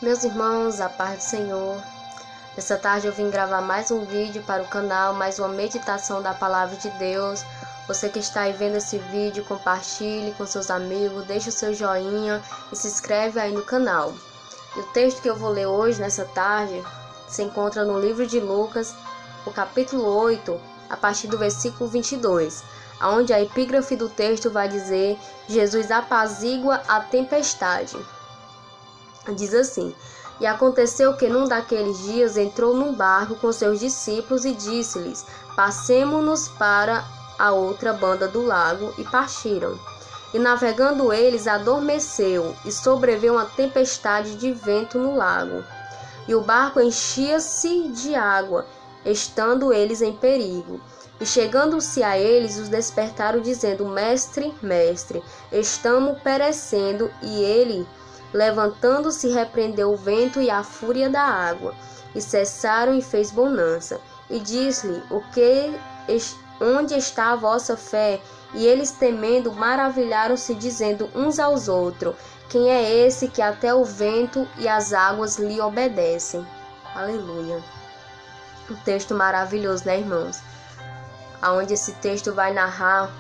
Meus irmãos, a paz do Senhor. Nessa tarde eu vim gravar mais um vídeo para o canal, mais uma meditação da Palavra de Deus. Você que está aí vendo esse vídeo, compartilhe com seus amigos, deixe o seu joinha e se inscreve aí no canal. E o texto que eu vou ler hoje, nessa tarde, se encontra no livro de Lucas, o capítulo 8, a partir do versículo 22, onde a epígrafe do texto vai dizer: Jesus apazigua a tempestade. Diz assim: E aconteceu que num daqueles dias entrou num barco com seus discípulos e disse-lhes: Passemo-nos para a outra banda do lago, e partiram. E navegando eles, adormeceu, e sobreveio uma tempestade de vento no lago. E o barco enchia-se de água, estando eles em perigo. E chegando-se a eles, os despertaram, dizendo: Mestre, mestre, estamos perecendo. E ele, levantando-se, repreendeu o vento e a fúria da água, e cessaram, e fez bonança. E disse-lhe: onde está a vossa fé? E eles, temendo, maravilharam-se, dizendo uns aos outros: Quem é esse que até o vento e as águas lhe obedecem? Aleluia. Um texto maravilhoso, né, irmãos? Aonde esse texto vai narrar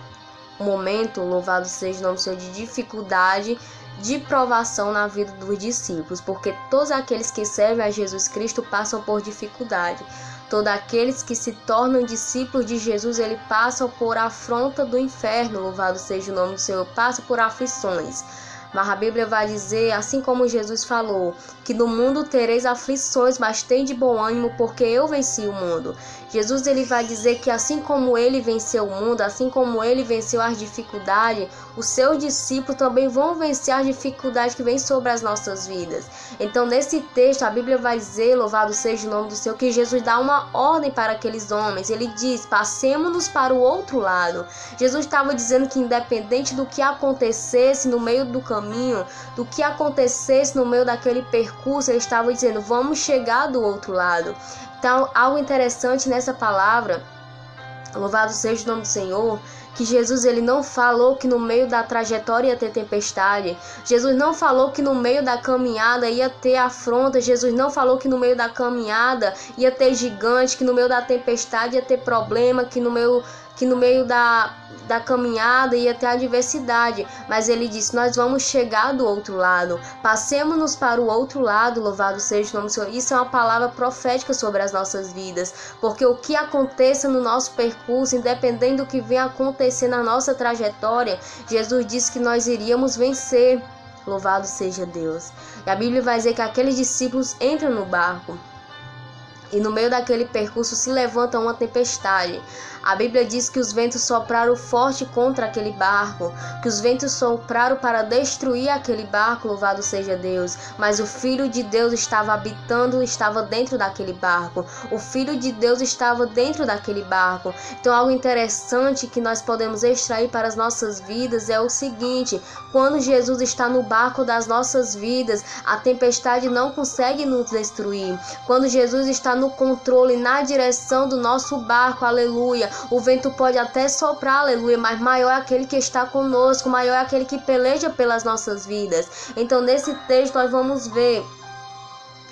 um momento, louvado seja o nome do Senhor, de dificuldade, de provação na vida dos discípulos, porque todos aqueles que servem a Jesus Cristo passam por dificuldade. Todos aqueles que se tornam discípulos de Jesus, eles passam por afronta do inferno, louvado seja o nome do Senhor, passam por aflições. Mas a Bíblia vai dizer, assim como Jesus falou, que no mundo tereis aflições, mas tem de bom ânimo, porque eu venci o mundo. Jesus, ele vai dizer que assim como ele venceu o mundo, assim como ele venceu as dificuldades, os seus discípulos também vão vencer as dificuldades que vêm sobre as nossas vidas. Então, nesse texto, a Bíblia vai dizer, louvado seja o nome do Senhor, que Jesus dá uma ordem para aqueles homens. Ele diz: passemos-nos para o outro lado. Jesus estava dizendo que independente do que acontecesse no meio do caminho, do que acontecesse no meio daquele percurso, ele estava dizendo: vamos chegar do outro lado. Então, algo interessante nessa palavra, louvado seja o nome do Senhor, que Jesus, ele não falou que no meio da trajetória ia ter tempestade. Jesus não falou que no meio da caminhada ia ter afronta. Jesus não falou que no meio da caminhada ia ter gigante, que no meio da tempestade ia ter problema, que no meio da caminhada ia ter adversidade. Mas ele disse: nós vamos chegar do outro lado. Passemos-nos para o outro lado, louvado seja o nome do Senhor. Isso é uma palavra profética sobre as nossas vidas. Porque o que aconteça no nosso percurso, independente do que venha acontecer na nossa trajetória, Jesus disse que nós iríamos vencer. Louvado seja Deus. E a Bíblia vai dizer que aqueles discípulos entram no barco. E no meio daquele percurso se levanta uma tempestade. A Bíblia diz que os ventos sopraram forte contra aquele barco, que os ventos sopraram para destruir aquele barco, louvado seja Deus. Mas o Filho de Deus estava habitando, estava dentro daquele barco. O Filho de Deus estava dentro daquele barco. Então, algo interessante que nós podemos extrair para as nossas vidas é o seguinte: quando Jesus está no barco das nossas vidas, a tempestade não consegue nos destruir. Quando Jesus está no controle, na direção do nosso barco, aleluia, o vento pode até soprar, aleluia, mas maior é aquele que está conosco, maior é aquele que peleja pelas nossas vidas. Então, nesse texto nós vamos ver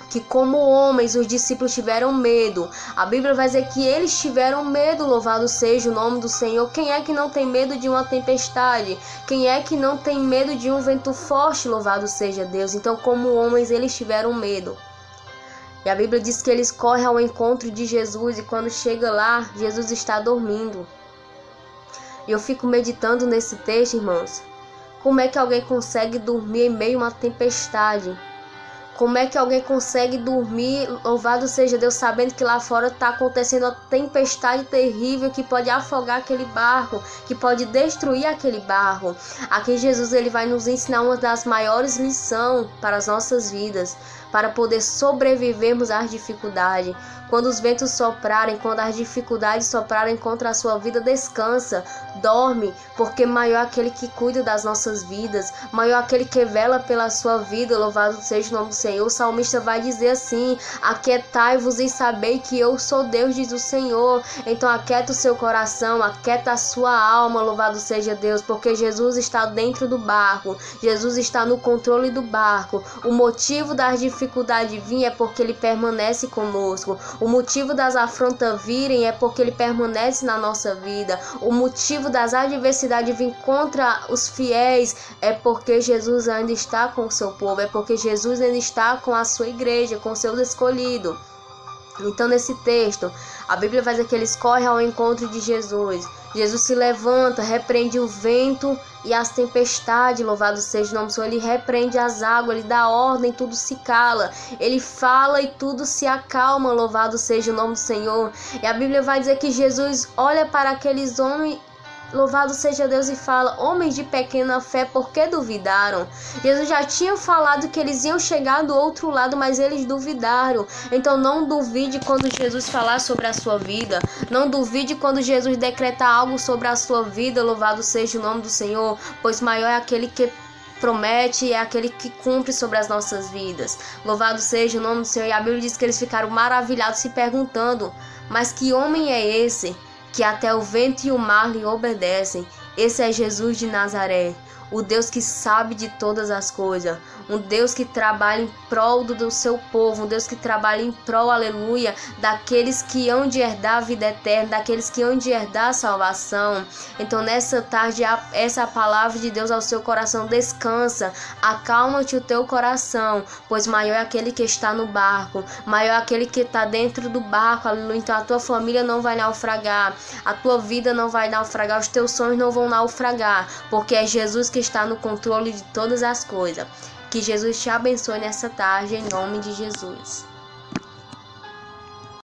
que, como homens, os discípulos tiveram medo. A Bíblia vai dizer que eles tiveram medo, louvado seja o nome do Senhor. Quem é que não tem medo de uma tempestade? Quem é que não tem medo de um vento forte? Louvado seja Deus. Então, como homens, eles tiveram medo. E a Bíblia diz que eles correm ao encontro de Jesus, e quando chega lá, Jesus está dormindo. E eu fico meditando nesse texto, irmãos. Como é que alguém consegue dormir em meio a uma tempestade? Como é que alguém consegue dormir, louvado seja Deus, sabendo que lá fora está acontecendo uma tempestade terrível que pode afogar aquele barco, que pode destruir aquele barco? Aqui Jesus, ele vai nos ensinar uma das maiores lições para as nossas vidas, para poder sobrevivermos às dificuldades. Quando os ventos soprarem, quando as dificuldades soprarem contra a sua vida, descansa, dorme, porque maior é aquele que cuida das nossas vidas, maior é aquele que vela pela sua vida, louvado seja o nome do Senhor. Senhor. O salmista vai dizer assim: aquietai-vos e sabei que eu sou Deus, diz o Senhor. Então aquieta o seu coração, aquieta a sua alma, louvado seja Deus, porque Jesus está dentro do barco, Jesus está no controle do barco. O motivo das dificuldades vir é porque Ele permanece conosco. O motivo das afrontas virem é porque Ele permanece na nossa vida. O motivo das adversidades vir contra os fiéis é porque Jesus ainda está com o seu povo, é porque Jesus ainda está com a sua igreja, com seus escolhidos. Então nesse texto, a Bíblia vai dizer que eles correm ao encontro de Jesus. Jesus se levanta, repreende o vento e as tempestades, louvado seja o nome do Senhor. Ele repreende as águas, ele dá ordem, tudo se cala. Ele fala e tudo se acalma, louvado seja o nome do Senhor. E a Bíblia vai dizer que Jesus olha para aqueles homens, louvado seja Deus, e fala: homens de pequena fé, por que duvidaram? Jesus já tinha falado que eles iam chegar do outro lado, mas eles duvidaram. Então não duvide quando Jesus falar sobre a sua vida. Não duvide quando Jesus decretar algo sobre a sua vida, louvado seja o nome do Senhor, pois maior é aquele que promete, é aquele que cumpre sobre as nossas vidas. Louvado seja o nome do Senhor. E a Bíblia diz que eles ficaram maravilhados, se perguntando: mas que homem é esse que até o vento e o mar lhe obedecem? Esse é Jesus de Nazaré, o Deus que sabe de todas as coisas, um Deus que trabalha em prol do seu povo, um Deus que trabalha em prol, aleluia, daqueles que hão de herdar a vida eterna, daqueles que hão de herdar a salvação. Então nessa tarde, essa é a palavra de Deus ao seu coração: descansa, acalma-te o teu coração, pois maior é aquele que está no barco, maior é aquele que está dentro do barco, aleluia. Então a tua família não vai naufragar, a tua vida não vai naufragar, os teus sonhos não vão naufragar, porque é Jesus que está no controle de todas as coisas. Que Jesus te abençoe nessa tarde, em nome de Jesus.